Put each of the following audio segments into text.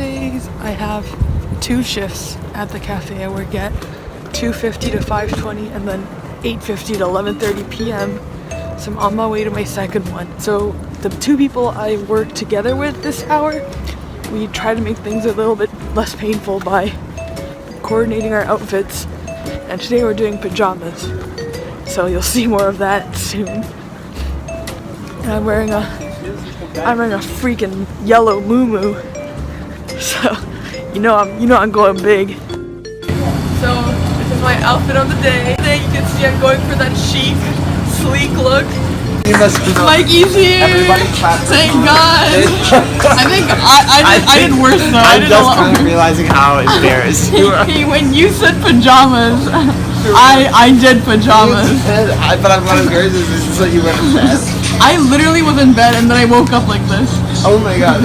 Tuesdays I have 2 shifts at the cafe I work at, 2:50 to 5:20 and then 8:50 to 11:30 p.m. So I'm on my way to my second one. So the 2 people I work together with this hour, we try to make things a little bit less painful by coordinating our outfits, and today we're doing pajamas. So you'll see more of that soon. And I'm wearing a freaking yellow muumuu. So you know I'm going big. So this is my outfit of the day. Today you can see I'm going for that chic, sleek look. Mikey's here! Thank God! I think I did worse though. I'm just kind of realizing how embarrassed you are. When you said pajamas, I did pajamas. But I'm not embarrassed. This is what you went in bed. I literally was in bed and then I woke up like this. Oh my God.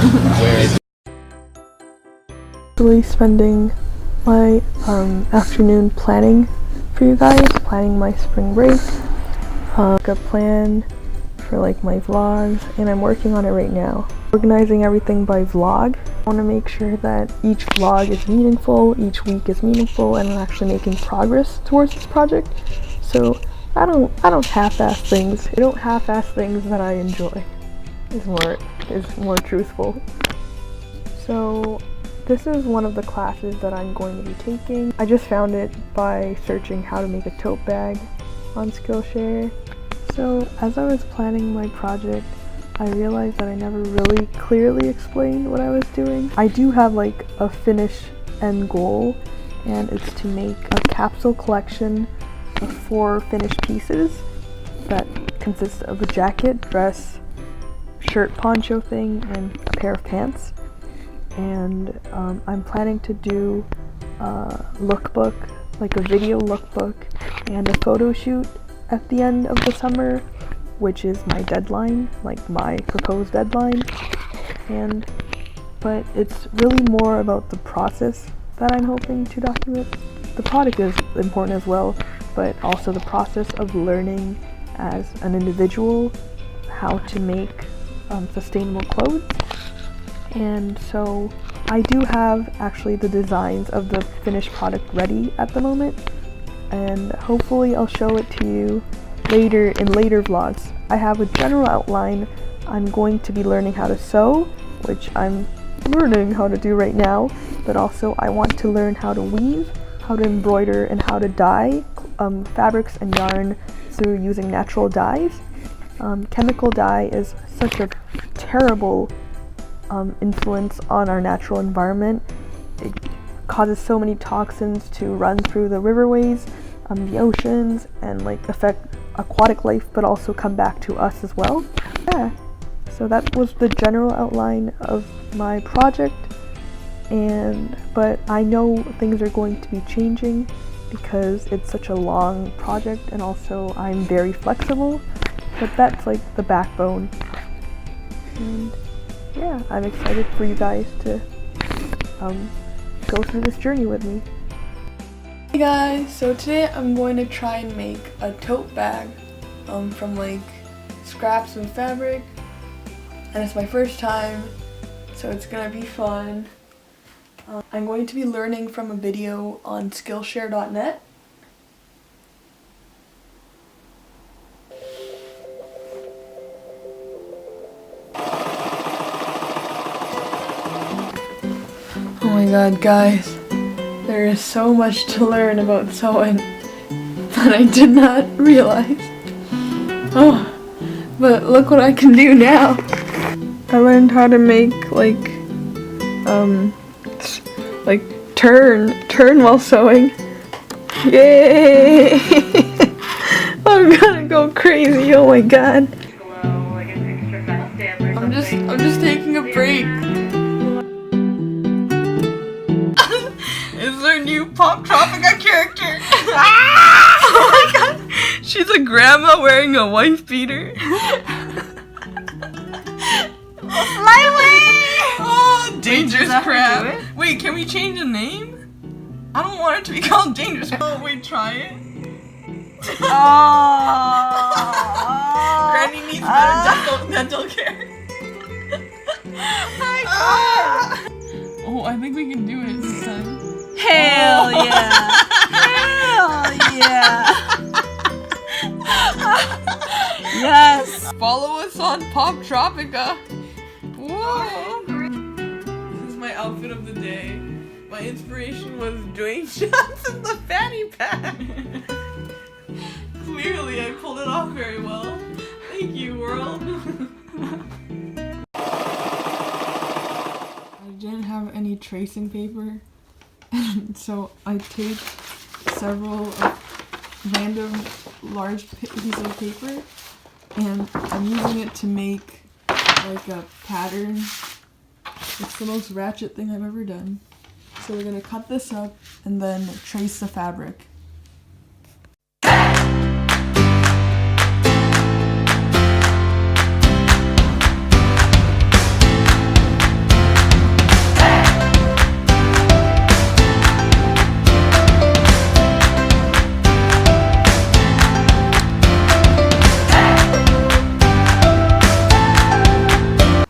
Actually spending my afternoon planning for you guys, planning my spring break. A plan for like my vlogs, and I'm working on it right now. Organizing everything by vlog. I want to make sure that each vlog is meaningful, each week is meaningful, and I'm actually making progress towards this project. So I don't half-ass things. I don't half-ass things that I enjoy. Is more truthful. So this is one of the classes that I'm going to be taking. I just found it by searching how to make a tote bag on Skillshare. So as I was planning my project, I realized that I never really clearly explained what I was doing. I do have like a finish end goal, and it's to make a capsule collection of 4 finished pieces that consists of a jacket, dress, shirt, poncho thing, and a pair of pants. And I'm planning to do a lookbook, like a video lookbook, and a photo shoot at the end of the summer, which is my deadline, like my proposed deadline. But it's really more about the process that I'm hoping to document. The product is important as well, but also the process of learning as an individual how to make sustainable clothes. And so I do have actually the designs of the finished product ready at the moment, and hopefully I'll show it to you later in later vlogs. I have a general outline. I'm going to be learning how to sew, which I'm learning how to do right now, but also I want to learn how to weave, how to embroider, and how to dye fabrics and yarn through using natural dyes. Chemical dye is such a terrible influence on our natural environment. It causes so many toxins to run through the riverways, the oceans, and like affect aquatic life, but also come back to us as well. Yeah, so that was the general outline of my project, but I know things are going to be changing because it's such a long project, and also I'm very flexible, but that's like the backbone. And yeah, I'm excited for you guys to go through this journey with me. Hey guys, so today I'm going to try and make a tote bag from like scraps of fabric, and it's my first time, so it's gonna be fun. I'm going to be learning from a video on Skillshare.net. Oh my god, guys, there is so much to learn about sewing that I did not realize. Oh, but look what I can do now. I learned how to make like turn while sewing. Yay! I'm gonna go crazy, oh my god. I'm just taking a break. Is there a new Pop Tropica character? Oh my god! She's a grandma wearing a wife beater. Flyway! Oh, Dangerous Crab. Wait, can we change the name? I don't want it to be called Dangerous Crab. Oh, wait, try it. Oh. Granny needs better dental care. My god! Oh, I think we can do it this time. Hell yeah! Hell yeah! Yes! Follow us on Pop Tropica. Whoa! This is my outfit of the day. My inspiration was Dwayne Johnson's fanny pack. Clearly, I pulled it off very well. Thank you, world. I didn't have any tracing paper, so I taped several random large pieces of paper, and I'm using it to make like a pattern. It's the most ratchet thing I've ever done. So we're gonna cut this up and then trace the fabric.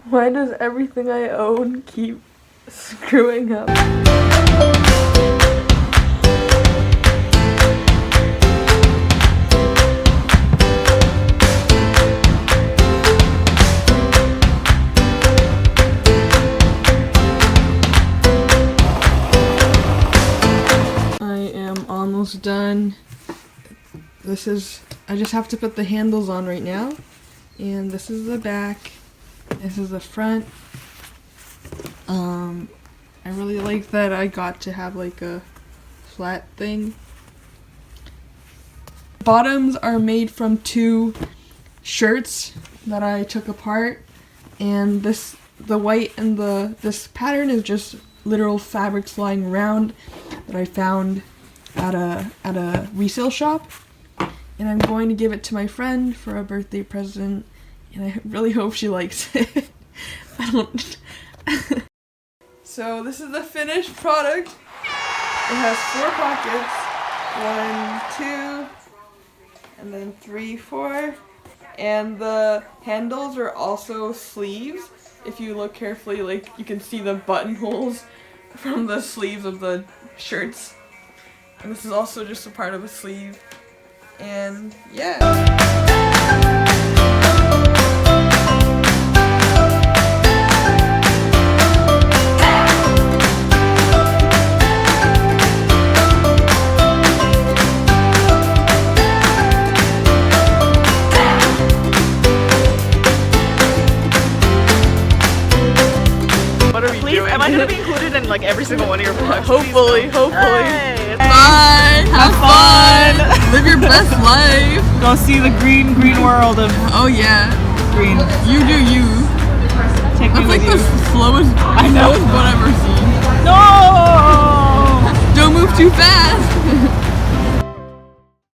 Why does everything I own keep screwing up? I am almost done. I just have to put the handles on right now. And this is the back. This is the front. I really like that I got to have like a flat thing. Bottoms are made from 2 shirts that I took apart, and the white and this pattern is just literal fabrics lying around that I found at a resale shop, and I'm going to give it to my friend for a birthday present. And I really hope she likes it. I don't... So this is the finished product. It has 4 pockets. 1, 2, and then 3, 4. And the handles are also sleeves. If you look carefully, like, you can see the buttonholes from the sleeves of the shirts. And this is also just a part of a sleeve. And yeah. Am I gonna be included in like every single one of your vlogs? Hopefully. Hey, Bye. Have fun. Live your best life. go see the green world of Oh yeah. green. You do you. Take me That's like with the you. slowest boat I've ever seen. No! Don't move too fast.